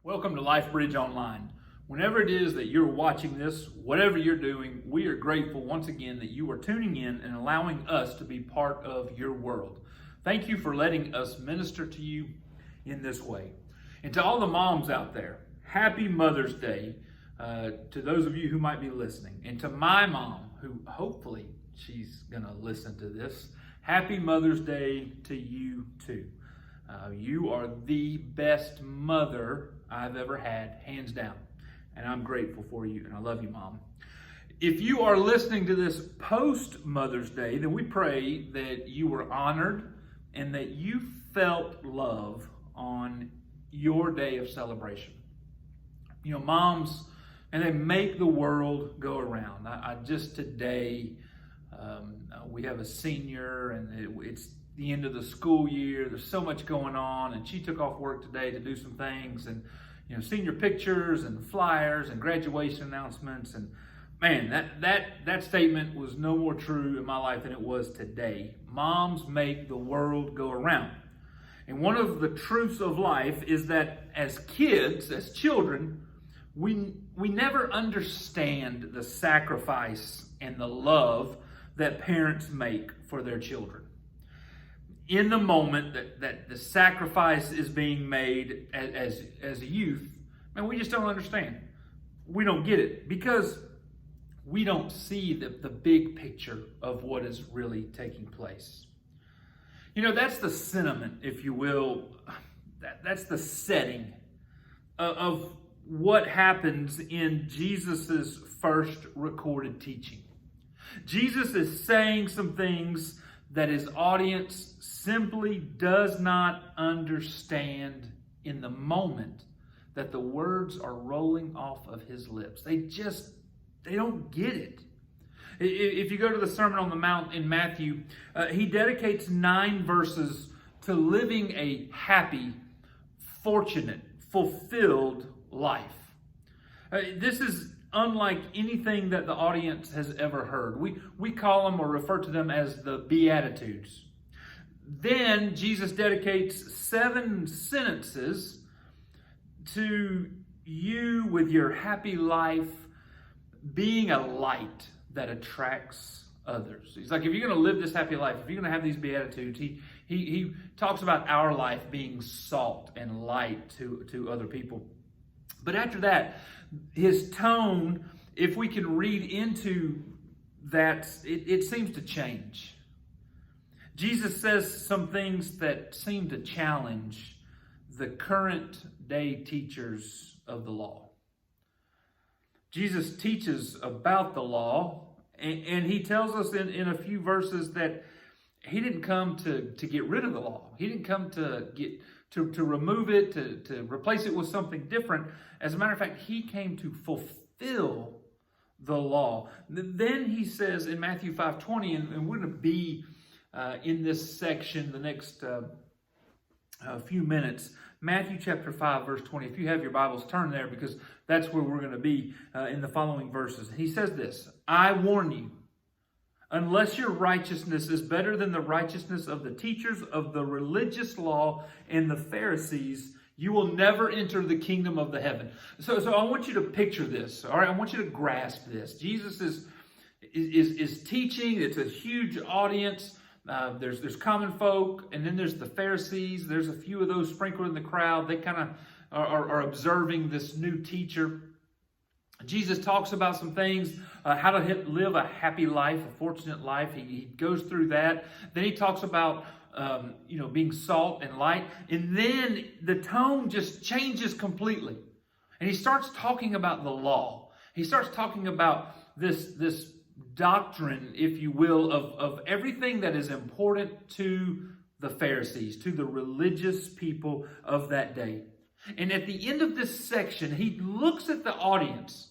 Welcome to LifeBridge Online. Whenever it is that you're watching this, whatever you're doing, we are grateful once again that you are tuning in and allowing us to be part of your world. Thank you for letting us minister to you in this way. And to all the moms out there, happy Mother's Day to those of you who might be listening. And to my mom, who hopefully she's going to listen to this, happy Mother's Day to you too. You are the best mother I've ever had, hands down. And I'm grateful for you, and I love you, Mom. If you are listening to this post-Mother's Day, then we pray that you were honored and that you felt love on your day of celebration. You know, moms, and they make the world go around. I just today, we have a senior, and it's the end of the school year. There's so much going on, and she took off work today to do some things, and senior pictures and flyers and graduation announcements. And man, that statement was no more true in my life than it was today. Moms make the world go around. And one of the truths of life is that as kids, as children, we never understand the sacrifice and the love that parents make for their children. In the moment that the sacrifice is being made as a youth, man, we just don't understand. We don't get it because we don't see the big picture of what is really taking place. That's the sentiment, if you will. That's the setting of what happens in Jesus's first recorded teaching. Jesus is saying some things that his audience simply does not understand in the moment that the words are rolling off of his lips. They don't get it. If you go to the Sermon on the Mount in Matthew, he dedicates 9 verses to living a happy, fortunate, fulfilled life. This is unlike anything that the audience has ever heard. We call them or refer to them as the Beatitudes. Then Jesus dedicates 7 sentences to you with your happy life being a light that attracts others. He's like, if you're going to live this happy life, if you're going to have these Beatitudes, he talks about our life being salt and light to other people. But after that, his tone, if we can read into that, it seems to change. Jesus says some things that seem to challenge the current day teachers of the law. Jesus teaches about the law, and he tells us in a few verses that he didn't come to get rid of the law. He didn't come to remove it, to replace it with something different. As a matter of fact, he came to fulfill the law. Then he says in Matthew 5:20, and we're going to be in this section the next few minutes. Matthew chapter 5, verse 20. If you have your Bibles, turn there because that's where we're going to be in the following verses. He says this, I warn you, unless your righteousness is better than the righteousness of the teachers of the religious law and the Pharisees, you will never enter the kingdom of the heaven. So I want you to picture this. All right, I want you to grasp this. Jesus is teaching. It's a huge audience. There's common folk, and then there's the Pharisees. There's a few of those sprinkled in the crowd. They kind of are observing this new teacher. Jesus talks about some things, how to live a happy life, a fortunate life. He goes through that. Then he talks about being salt and light. And then the tone just changes completely. And he starts talking about the law. He starts talking about this doctrine, if you will, of everything that is important to the Pharisees, to the religious people of that day. And at the end of this section, he looks at the audience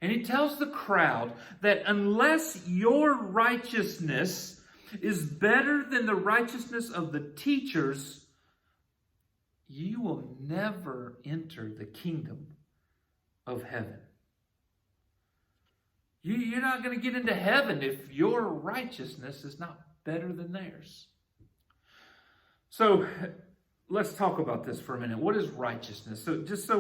and he tells the crowd that unless your righteousness is better than the righteousness of the teachers, you will never enter the kingdom of heaven. You're not going to get into heaven if your righteousness is not better than theirs. So let's talk about this for a minute. What is righteousness? So just so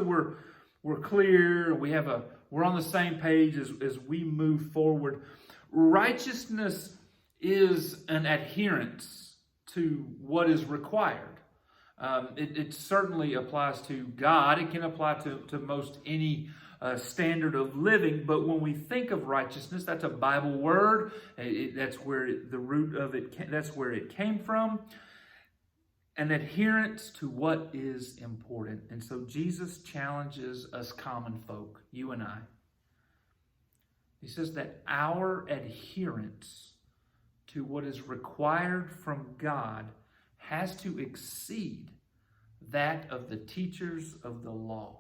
we're clear, we're on the same page as we move forward. Righteousness is an adherence to what is required. It certainly applies to God. It can apply to most any standard of living. But when we think of righteousness, that's a Bible word. That's where the root of it. That's where it came from. An adherence to what is important. And so Jesus challenges us common folk, you and I. He says that our adherence to what is required from God has to exceed that of the teachers of the law.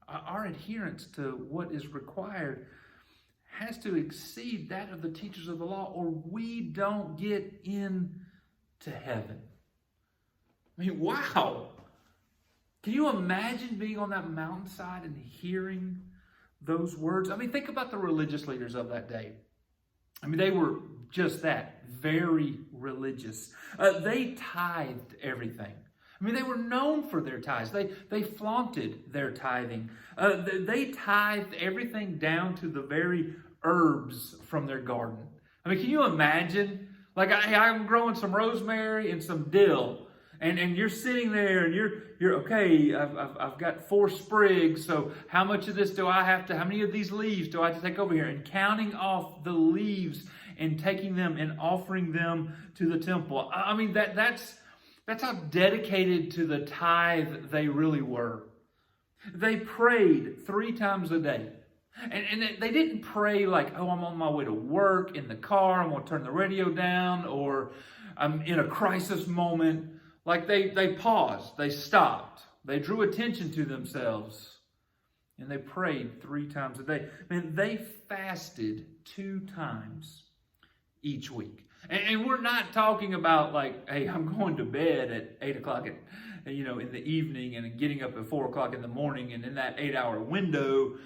Our adherence to what is required has to exceed that of the teachers of the law, or we don't get into heaven. I mean, wow. Can you imagine being on that mountainside and hearing those words? I mean, think about the religious leaders of that day. I mean, they were just that, very religious. They tithed everything. I mean, they were known for their tithes. They flaunted their tithing. They tithed everything down to the very herbs from their garden. I mean, can you imagine? Like, I'm growing some rosemary and some dill. And you're sitting there and you're okay, I've got 4 sprigs, so how much of this do I have to, how many of these leaves do I have to take over here? And counting off the leaves and taking them and offering them to the temple. I mean, that's how dedicated to the tithe they really were. They prayed 3 times a day. And they didn't pray like, oh, I'm on my way to work, in the car, I'm going to turn the radio down, or I'm in a crisis moment. Like they paused, they stopped, they drew attention to themselves, and they prayed 3 times a day. Man, they fasted 2 times each week. And we're not talking about like, hey, I'm going to bed at 8 o'clock in the evening and getting up at 4 o'clock in the morning, and in that 8-hour window,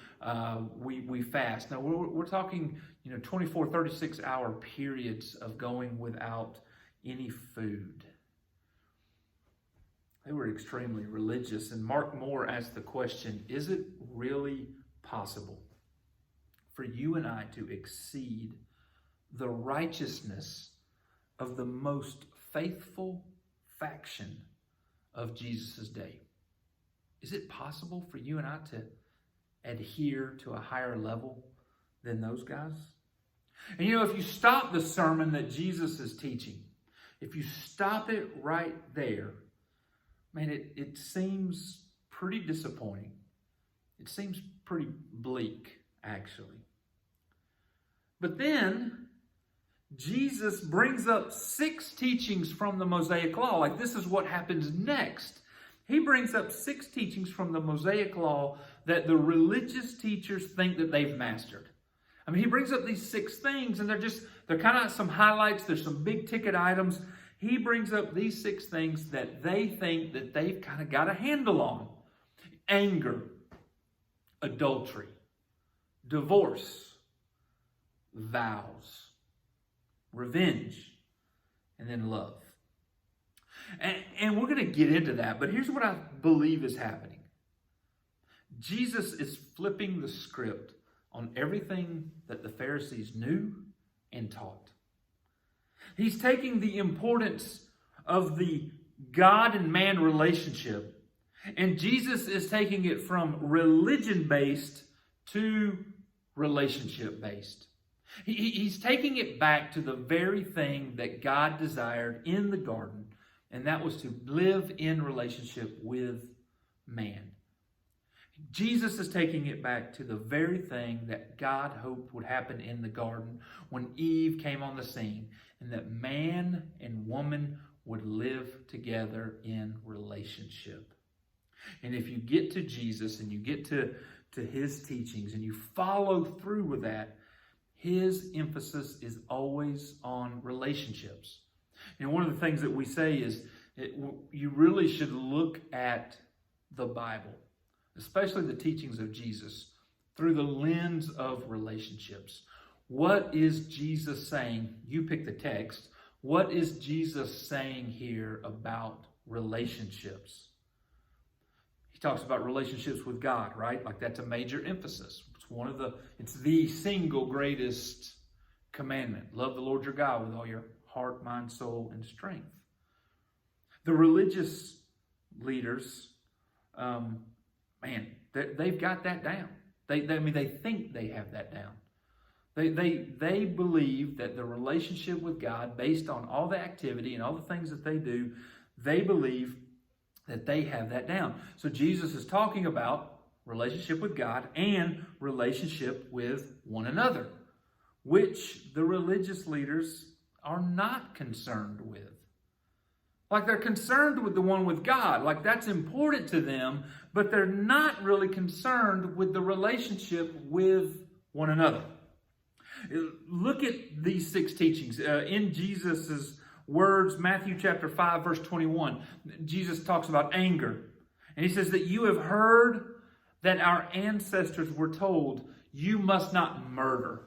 we fast. No, we're talking 24, 36-hour periods of going without any food. They were extremely religious. And Mark Moore asked the question, is it really possible for you and I to exceed the righteousness of the most faithful faction of Jesus' day? Is it possible for you and I to adhere to a higher level than those guys? And if you stop the sermon that Jesus is teaching, if you stop it right there, man, it seems pretty disappointing. It seems pretty bleak, actually. But then Jesus brings up 6 teachings from the Mosaic Law. Like, this is what happens next. He brings up 6 teachings from the Mosaic Law that the religious teachers think that they've mastered. I mean, he brings up these 6 things, and they're kind of some highlights. There's some big ticket items. He brings up these 6 things that they think that they've kind of got a handle on. Anger, adultery, divorce, vows, revenge, and then love. And we're going to get into that, but here's what I believe is happening. Jesus is flipping the script on everything that the Pharisees knew and taught. He's taking the importance of the God and man relationship, and Jesus is taking it from religion-based to relationship-based. He's taking it back to the very thing that God desired in the garden, and that was to live in relationship with man. Jesus is taking it back to the very thing that God hoped would happen in the garden when Eve came on the scene, and that man and woman would live together in relationship. And if you get to Jesus and you get to his teachings and you follow through with that, his emphasis is always on relationships. And one of the things that we say is you really should look at the Bible, especially the teachings of Jesus, through the lens of relationships. What is Jesus saying? You pick the text. What is Jesus saying here about relationships. He talks about relationships with God, right? Like that's a major emphasis. It's the single greatest commandment. Love the Lord your God with all your heart, mind, soul, and strength. The religious leaders, they've got that down. They think they have that down. They believe that the relationship with God, based on all the activity and all the things that they do, they believe that they have that down. So Jesus is talking about relationship with God and relationship with one another, which the religious leaders are not concerned with. Like they're concerned with the one with God, like that's important to them, but they're not really concerned with the relationship with one another. Look at these 6 teachings. In Jesus' words, Matthew chapter 5, verse 21, Jesus talks about anger. And he says that you have heard that our ancestors were told, you must not murder.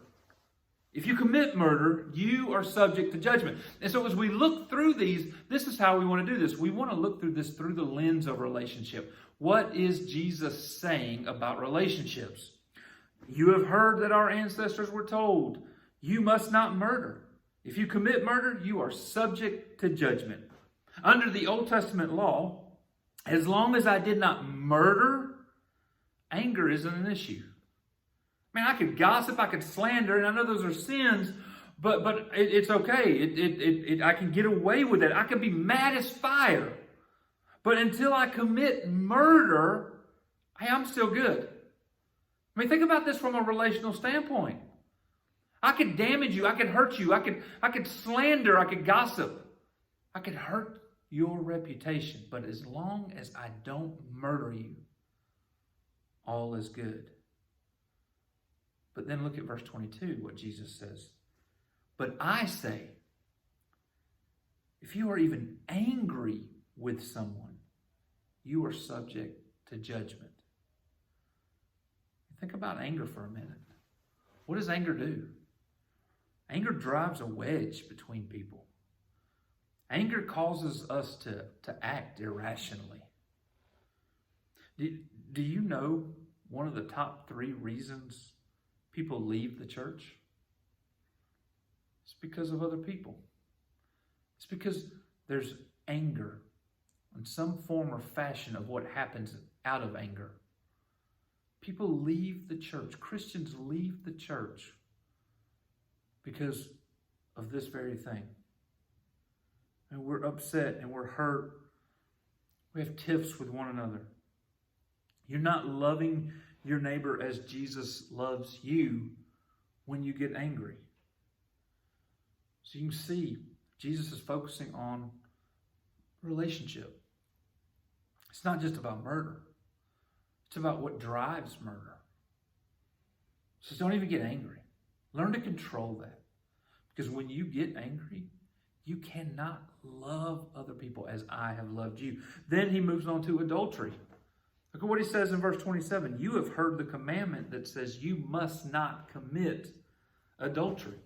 If you commit murder, you are subject to judgment. And so as we look through these, this is how we want to do this. We want to look through this through the lens of relationship. What is Jesus saying about relationships? You have heard that our ancestors were told, you must not murder. If you commit murder, you are subject to judgment. Under the Old Testament law, as long as I did not murder, anger isn't an issue. I could gossip, I could slander, and I know those are sins, but it's okay. I can get away with it. I can be mad as fire. But until I commit murder, I'm still good. Think about this from a relational standpoint. I could damage you, I could hurt you, I could slander, I could gossip. I could hurt your reputation. But as long as I don't murder you, all is good. But then look at verse 22, what Jesus says. But I say, if you are even angry with someone, you are subject to judgment. Think about anger for a minute. What does anger do? Anger drives a wedge between people. Anger causes us to act irrationally. Do you know one of the top 3 reasons people leave the church? It's because of other people. It's because there's anger in some form or fashion of what happens out of anger. People leave the church. Christians leave the church because of this very thing. And we're upset and we're hurt. We have tiffs with one another. You're not loving your neighbor as Jesus loves you when you get angry. So you can see Jesus is focusing on relationship. It's not just about murder. It's about what drives murder. So don't even get angry. Learn to control that. Because when you get angry, you cannot love other people as I have loved you. Then he moves on to adultery. Look at what he says in verse 27. You have heard the commandment that says you must not commit adultery.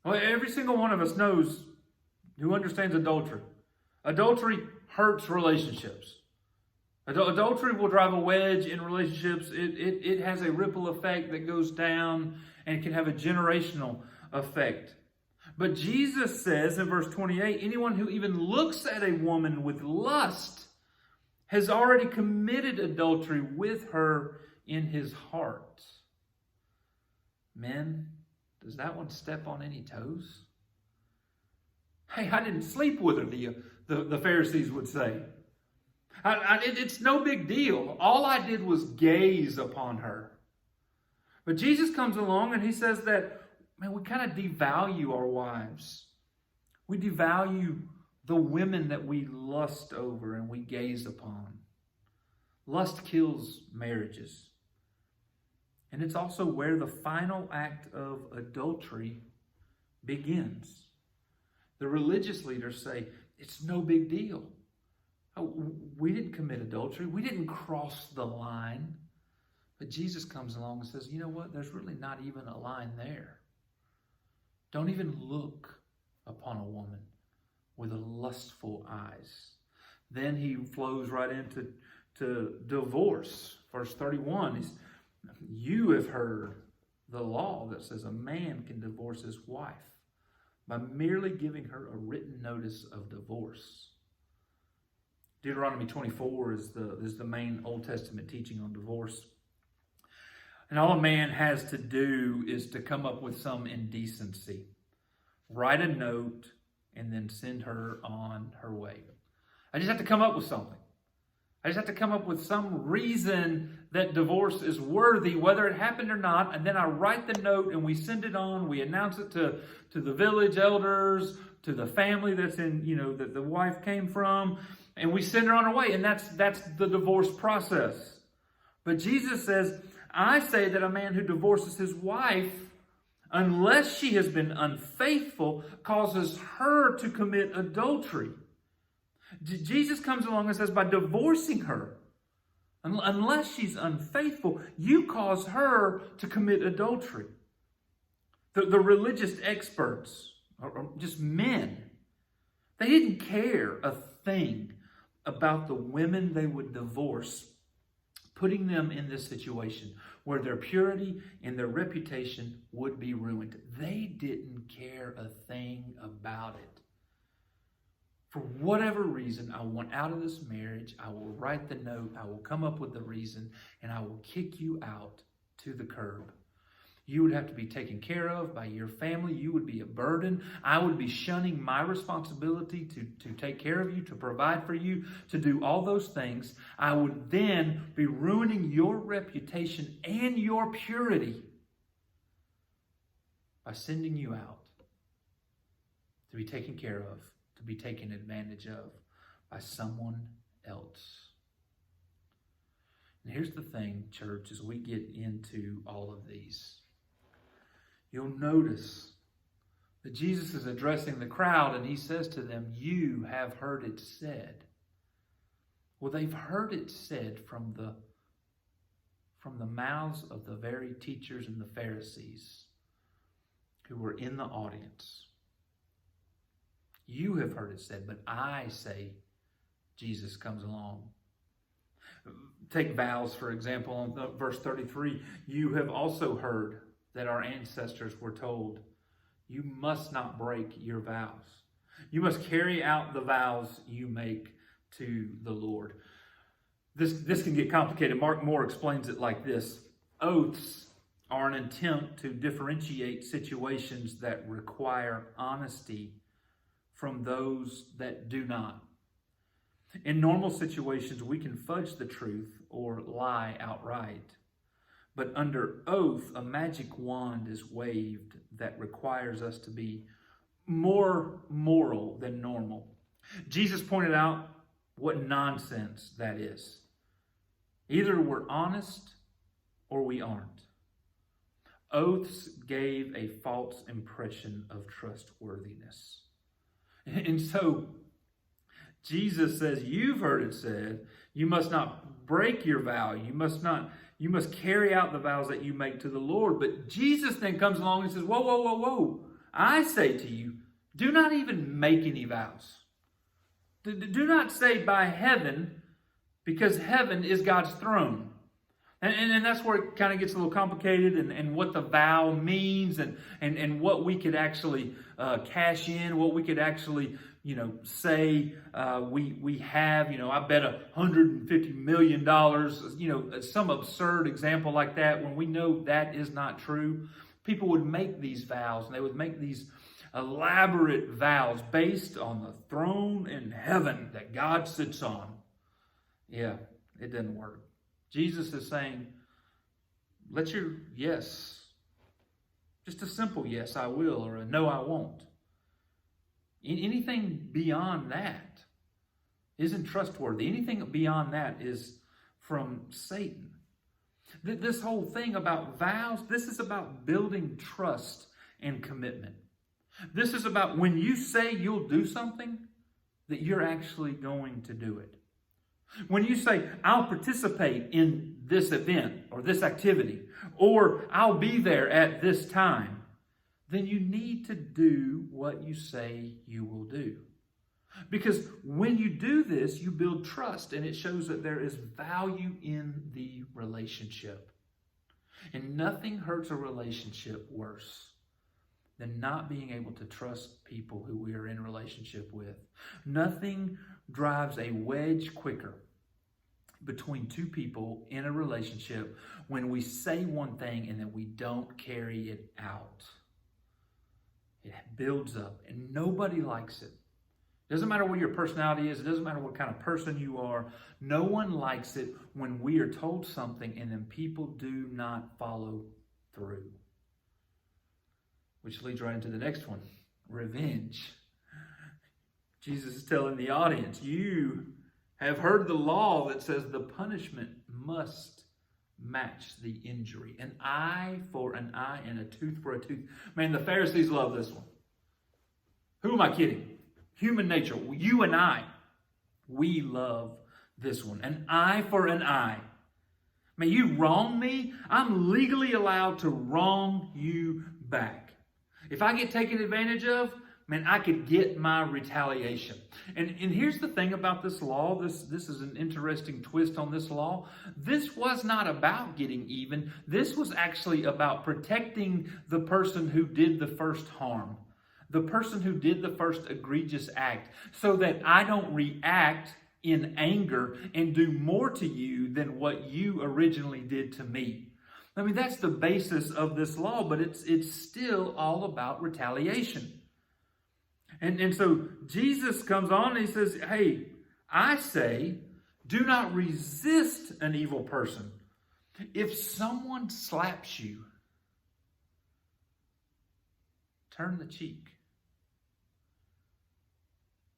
Well, every single one of us knows, who understands adultery. Adultery hurts relationships. Adultery will drive a wedge in relationships. It has a ripple effect that goes down and can have a generational effect. But Jesus says in verse 28, anyone who even looks at a woman with lust has already committed adultery with her in his heart. Men, does that one step on any toes? Hey, I didn't sleep with her, the Pharisees would say. It's no big deal. All I did was gaze upon her. But Jesus comes along and he says that, we kind of devalue our wives. We devalue the women that we lust over and we gaze upon. Lust kills marriages. And it's also where the final act of adultery begins. The religious leaders say, it's no big deal. We didn't commit adultery. We didn't cross the line. But Jesus comes along and says, you know what? There's really not even a line there. Don't even look upon a woman with lustful eyes. Then he flows right into divorce. Verse 31, you have heard the law that says a man can divorce his wife by merely giving her a written notice of divorce. Deuteronomy 24 is the main Old Testament teaching on divorce. And all a man has to do is to come up with some indecency. Write a note and then send her on her way. I just have to come up with something. I just have to come up with some reason that divorce is worthy, whether it happened or not. And then I write the note and we send it on. We announce it to the village elders, to the family that's in, that the wife came from. And we send her on her way. And that's the divorce process. But Jesus says, I say that a man who divorces his wife, unless she has been unfaithful, causes her to commit adultery. Jesus comes along and says, by divorcing her, unless she's unfaithful, you cause her to commit adultery. The religious experts, or just men, they didn't care a thing about the women they would divorce, putting them in this situation where their purity and their reputation would be ruined. They didn't care a thing about it. For whatever reason, I want out of this marriage. I will write the note. I will come up with the reason, and I will kick you out to the curb. You would have to be taken care of by your family. You would be a burden. I would be shunning my responsibility to take care of you, to provide for you, to do all those things. I would then be ruining your reputation and your purity by sending you out to be taken care of, to be taken advantage of by someone else. And here's the thing, church, as we get into all of these. You'll notice that Jesus is addressing the crowd and he says to them, you have heard it said. Well, they've heard it said from the mouths of the very teachers and the Pharisees who were in the audience. You have heard it said, but I say, Jesus comes along. Take vows, for example, on verse 33. You have also heard that our ancestors were told, you must not break your vows. You must carry out the vows you make to the Lord. This can get complicated. Mark Moore explains it like this. Oaths are an attempt to differentiate situations that require honesty from those that do not. In normal situations, we can fudge the truth or lie outright. But under oath, a magic wand is waved that requires us to be more moral than normal. Jesus pointed out what nonsense that is. Either we're honest or we aren't. Oaths gave a false impression of trustworthiness. And so Jesus says, you've heard it said, you must not break your vow. You must carry out the vows that you make to the Lord. But Jesus then comes along and says, whoa, whoa, whoa, whoa. I say to you, do not even make any vows. Do not say by heaven, because heaven is God's throne. And that's where it kind of gets a little complicated, and what the vow means, and what we could actually cash in, what we could actually say we have, I bet $150 million, some absurd example like that, when we know that is not true. People would make these vows, and they would make these elaborate vows based on the throne in heaven that God sits on. Yeah, it doesn't work. Jesus is saying, let your yes, just a simple yes, I will, or a no, I won't. Anything beyond that isn't trustworthy. Anything beyond that is from Satan. This whole thing about vows, this is about building trust and commitment. This is about when you say you'll do something, that you're actually going to do it. When you say, I'll participate in this event or this activity, or I'll be there at this time, then you need to do what you say you will do. Because when you do this, you build trust, and it shows that there is value in the relationship. And nothing hurts a relationship worse than not being able to trust people who we are in relationship with. Nothing drives a wedge quicker between two people in a relationship when we say one thing and then we don't carry it out. It builds up, and nobody likes it. It doesn't matter what your personality is. It doesn't matter what kind of person you are. No one likes it when we are told something and then people do not follow through. Which leads right into the next one, revenge. Jesus is telling the audience, you have heard the law that says the punishment must match the injury. An eye for an eye and a tooth for a tooth. Man, the Pharisees love this one. Who am I kidding? Human nature, you and I, we love this one. An eye for an eye. Man, you wrong me, I'm legally allowed to wrong you back. If I get taken advantage of, man, I could get my retaliation. And here's the thing about this law. This is an interesting twist on this law. This was not about getting even. This was actually about protecting the person who did the first harm. The person who did the first egregious act, so that I don't react in anger and do more to you than what you originally did to me. I mean, that's the basis of this law, but it's still all about retaliation. And so Jesus comes on and he says, hey, I say, do not resist an evil person. If someone slaps you, turn the cheek.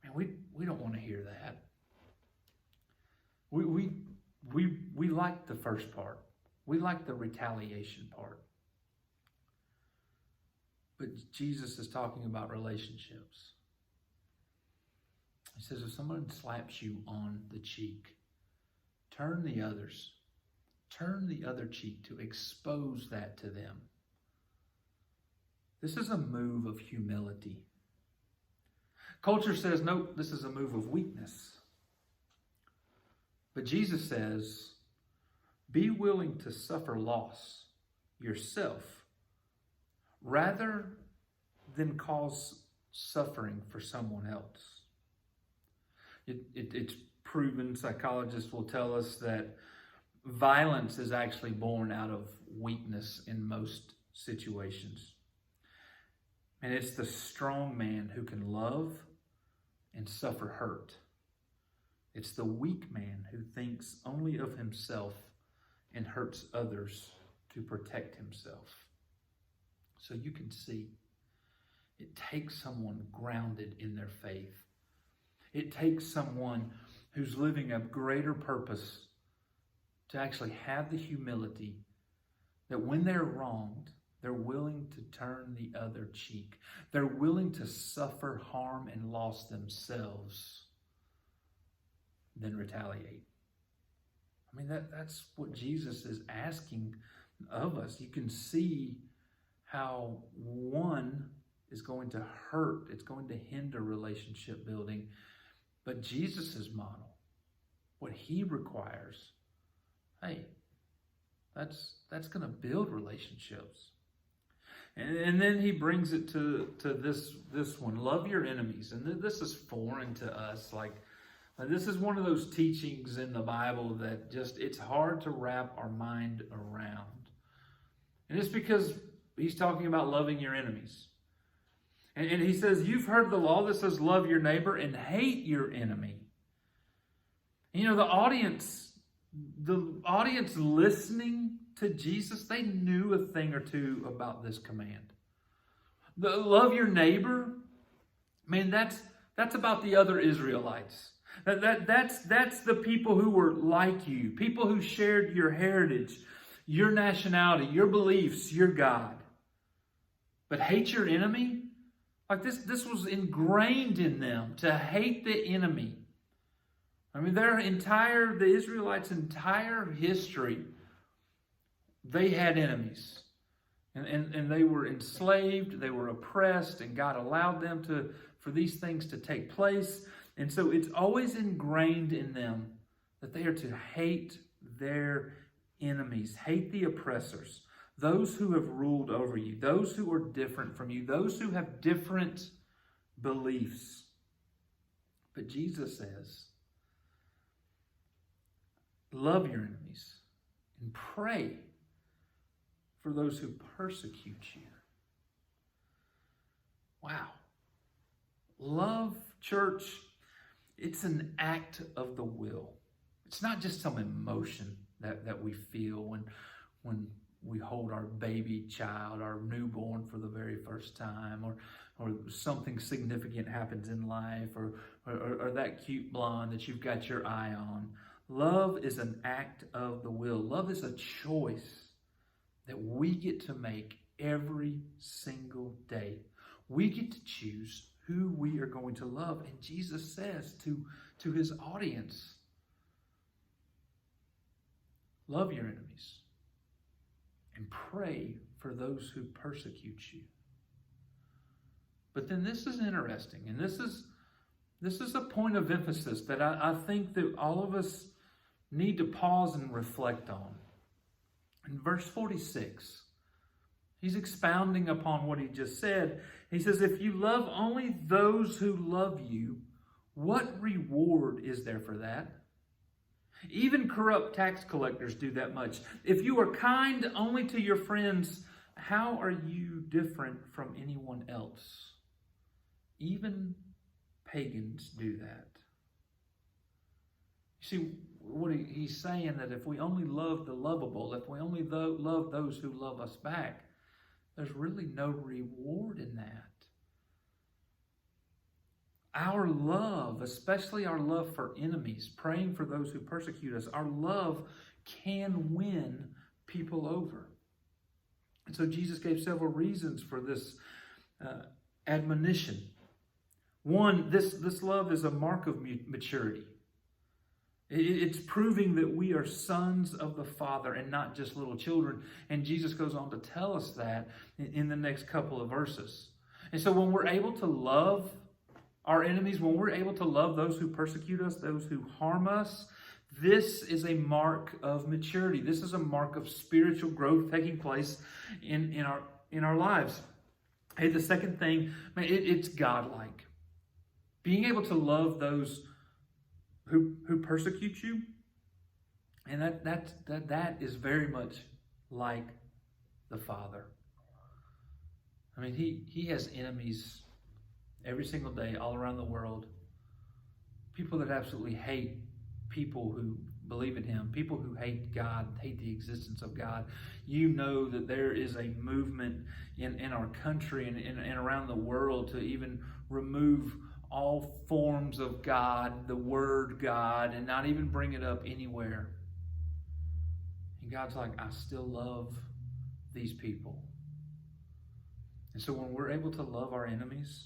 Man, we don't want to hear that. We like the first part. We like the retaliation part. But Jesus is talking about relationships. He says, if someone slaps you on the cheek, turn the other cheek to expose that to them. This is a move of humility. Culture says, nope, this is a move of weakness. But Jesus says, be willing to suffer loss yourself rather than cause suffering for someone else. It's proven, psychologists will tell us that violence is actually born out of weakness in most situations. And it's the strong man who can love and suffer hurt. It's the weak man who thinks only of himself and hurts others to protect himself. So you can see, it takes someone grounded in their faith. It takes someone who's living a greater purpose to actually have the humility that when they're wronged, they're willing to turn the other cheek. They're willing to suffer harm and loss themselves, then retaliate. I mean, that's what Jesus is asking of us. You can see how one is going to hurt. It's going to hinder relationship building. But Jesus' model, what he requires, hey, that's going to build relationships. And then he brings it to this one. Love your enemies. And this is foreign to us. Like, this is one of those teachings in the Bible that just, it's hard to wrap our mind around. And it's because he's talking about loving your enemies. And he says, you've heard the law that says love your neighbor and hate your enemy. And, you know, the audience listening to Jesus, they knew a thing or two about this command. The love your neighbor, man, that's about the other Israelites. That's the people who were like you, people who shared your heritage, your nationality, your beliefs, your God. But hate your enemy? Like this was ingrained in them to hate the enemy. I mean, the Israelites' entire history, they had enemies. And they were enslaved, they were oppressed, and God allowed them for these things to take place. And so it's always ingrained in them that they are to hate their enemies, hate the oppressors, those who have ruled over you, those who are different from you, those who have different beliefs. But Jesus says, love your enemies and pray for those who persecute you. Wow. Love, church, it's an act of the will. It's not just some emotion that we feel when we hold our baby child, our newborn for the very first time, or something significant happens in life, or that cute blonde that you've got your eye on. Love is an act of the will. Love is a choice that we get to make every single day. We get to choose who we are going to love. And Jesus says to his audience, love your enemies and pray for those who persecute you. But then this is interesting, and this is a point of emphasis that I think that all of us need to pause and reflect on. In verse 46, he's expounding upon what he just said. He says, if you love only those who love you, what reward is there for that? Even corrupt tax collectors do that much. If you are kind only to your friends, how are you different from anyone else? Even pagans do that. You see, what he's saying, that if we only love the lovable, if we only love those who love us back, there's really no reward in that. Our love, especially our love for enemies, praying for those who persecute us, our love can win people over. And so Jesus gave several reasons for this admonition. One, this love is a mark of maturity. It's proving that we are sons of the Father and not just little children. And Jesus goes on to tell us that in the next couple of verses. And so when we're able to love our enemies, when we're able to love those who persecute us, those who harm us, this is a mark of maturity. This is a mark of spiritual growth taking place in our lives. Hey, the second thing, it's godlike. Being able to love those who persecute you, and that is very much like the Father. I mean, he has enemies every single day all around the world. People that absolutely hate people who believe in him, people who hate God, hate the existence of God. You know that there is a movement in our country and around the world to even remove all forms of God, the word God, and not even bring it up anywhere. And God's like, I still love these people. And so when we're able to love our enemies,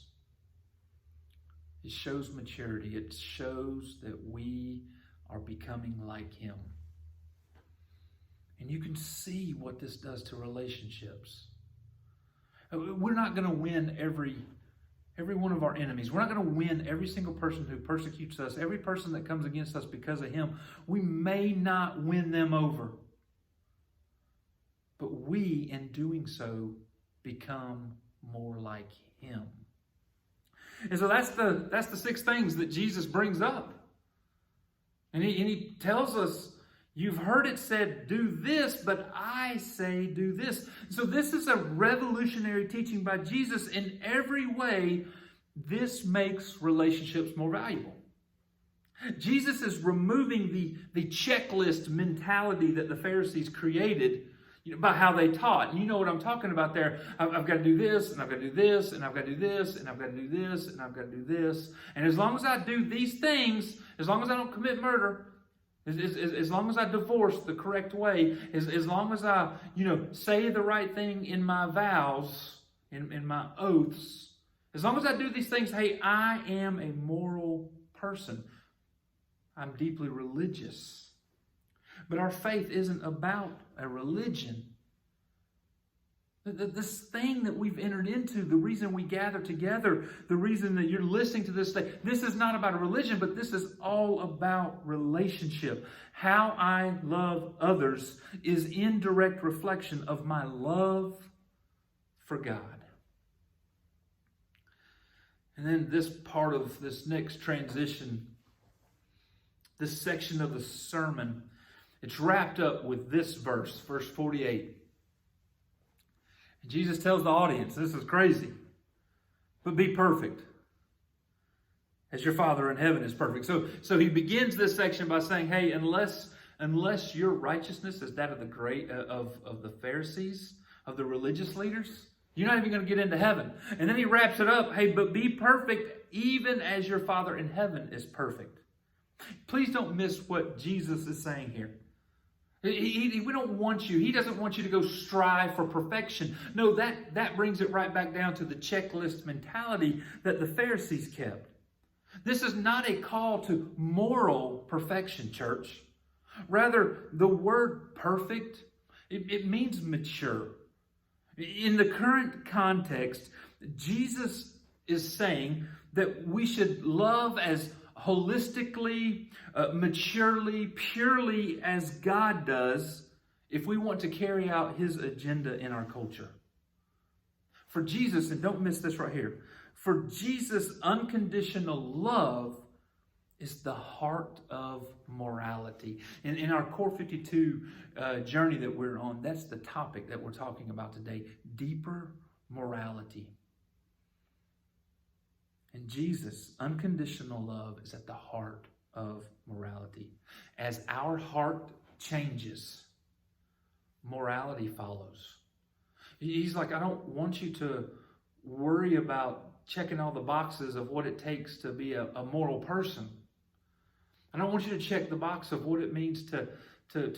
it shows maturity. It shows that we are becoming like him. And you can see what this does to relationships. We're not going to win every one of our enemies. We're not going to win every single person who persecutes us, every person that comes against us because of him. We may not win them over. But we, in doing so, become more like him. And so that's the 6 things that Jesus brings up. And he tells us, you've heard it said, do this, but I say do this. So this is a revolutionary teaching by Jesus. In every way, this makes relationships more valuable. Jesus is removing the checklist mentality that the Pharisees created by how they taught. And you know what I'm talking about there. I've got to do this, and I've got to do this, and I've got to do this, and I've got to do this, and I've got to do this. And as long as I do these things, as long as I don't commit murder, as long as I divorce the correct way, as long as I, say the right thing in my vows, in my oaths, as long as I do these things, hey, I am a moral person. I'm deeply religious. But our faith isn't about a religion. This thing that we've entered into, the reason we gather together, the reason that you're listening to this thing, this is not about a religion, but this is all about relationship. How I love others is in direct reflection of my love for God. And then this part of this next transition, this section of the sermon, it's wrapped up with this verse 48. And Jesus tells the audience, this is crazy, but be perfect as your Father in heaven is perfect. So he begins this section by saying, hey, unless your righteousness is that of the Pharisees, of the religious leaders, you're not even going to get into heaven. And then he wraps it up, hey, but be perfect even as your Father in heaven is perfect. Please don't miss what Jesus is saying here. We don't want you. He doesn't want you to go strive for perfection. No, that brings it right back down to the checklist mentality that the Pharisees kept. This is not a call to moral perfection, church. Rather, the word perfect, it means mature. In the current context, Jesus is saying that we should love as holistically, maturely, purely as God does if we want to carry out his agenda in our culture. For Jesus, and don't miss this right here, for Jesus, unconditional love is the heart of morality. In our Core 52 journey that we're on, that's the topic that we're talking about today, deeper morality. And Jesus, unconditional love is at the heart of morality. As our heart changes, morality follows. He's like, I don't want you to worry about checking all the boxes of what it takes to be a moral person. I don't want you to check the box of what it means to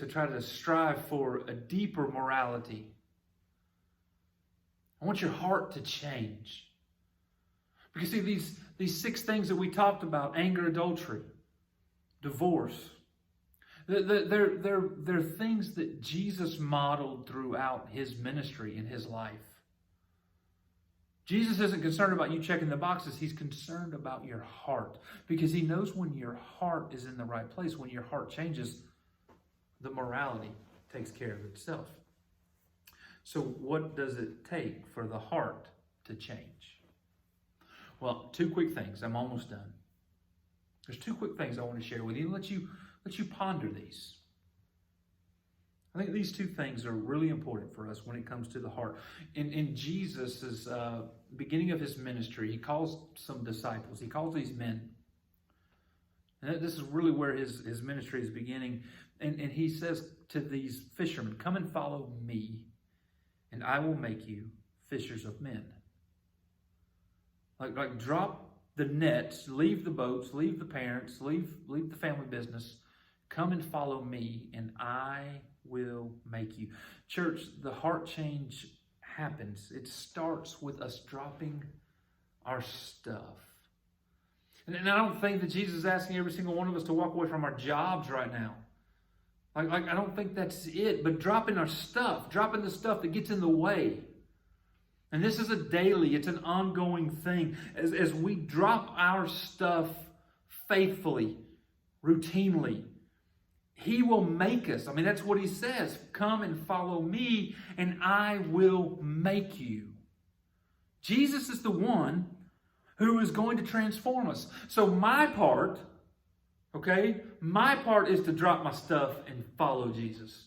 try to strive for a deeper morality. I want your heart to change. Because see, these 6 things that we talked about, anger, adultery, divorce, they're things that Jesus modeled throughout his ministry and his life. Jesus isn't concerned about you checking the boxes. He's concerned about your heart. Because he knows when your heart is in the right place, when your heart changes, the morality takes care of itself. So what does it take for the heart to change? Well, 2 quick things. I'm almost done. There's 2 quick things I want to share with you. Let you ponder these. I think these 2 things are really important for us when it comes to the heart. In Jesus' beginning of his ministry, he calls some disciples. He calls these men. And this is really where his ministry is beginning. And he says to these fishermen, come and follow me, and I will make you fishers of men. Like drop the nets, leave the boats, leave the parents, leave the family business. Come and follow me, and I will make you. Church, the heart change happens. It starts with us dropping our stuff. And I don't think that Jesus is asking every single one of us to walk away from our jobs right now. Like I don't think that's it. But dropping our stuff, dropping the stuff that gets in the way. And this is a daily, it's an ongoing thing. As we drop our stuff faithfully, routinely, he will make us. I mean, that's what he says. Come and follow me, and I will make you. Jesus is the one who is going to transform us. So my part, my part is to drop my stuff and follow Jesus.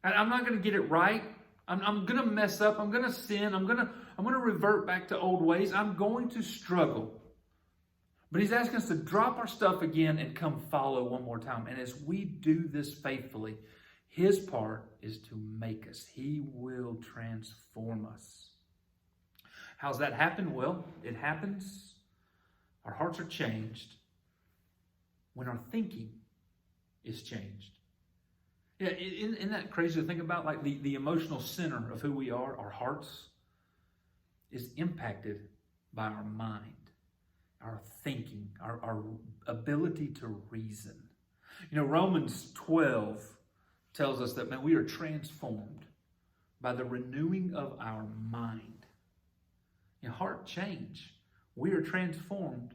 And I'm not going to get it right. I'm going to mess up. I'm going to sin. I'm going to revert back to old ways. I'm going to struggle. But he's asking us to drop our stuff again and come follow one more time. And as we do this faithfully, his part is to make us. He will transform us. How's that happen? Well, it happens. Our hearts are changed when our thinking is changed. Yeah, isn't that crazy to think about? Like the emotional center of who we are, our hearts, is impacted by our mind, our thinking, our ability to reason. You know, Romans 12 tells us that, man, we are transformed by the renewing of our mind. Heart change. We are transformed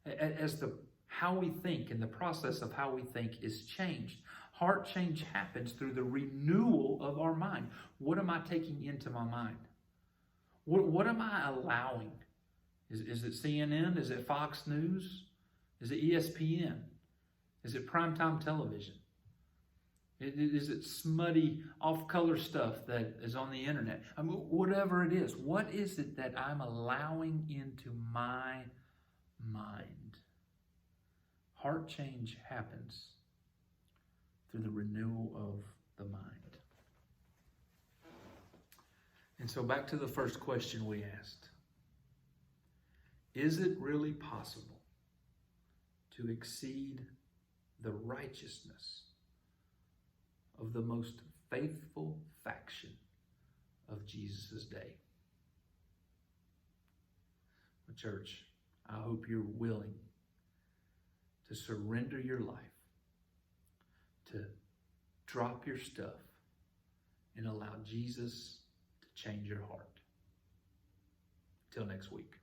as how we think, and the process of how we think is changed. Heart change happens through the renewal of our mind. What am I taking into my mind? What am I allowing? Is it CNN? Is it Fox News? Is it ESPN? Is it primetime television? Is it smutty, off-color stuff that is on the internet? I mean, whatever it is, what is it that I'm allowing into my mind? Heart change happens through the renewal of the mind. And so back to the first question we asked. Is it really possible to exceed the righteousness of the most faithful faction of Jesus' day? Well, church, I hope you're willing to surrender your life, to drop your stuff, and allow Jesus to change your heart. Till next week.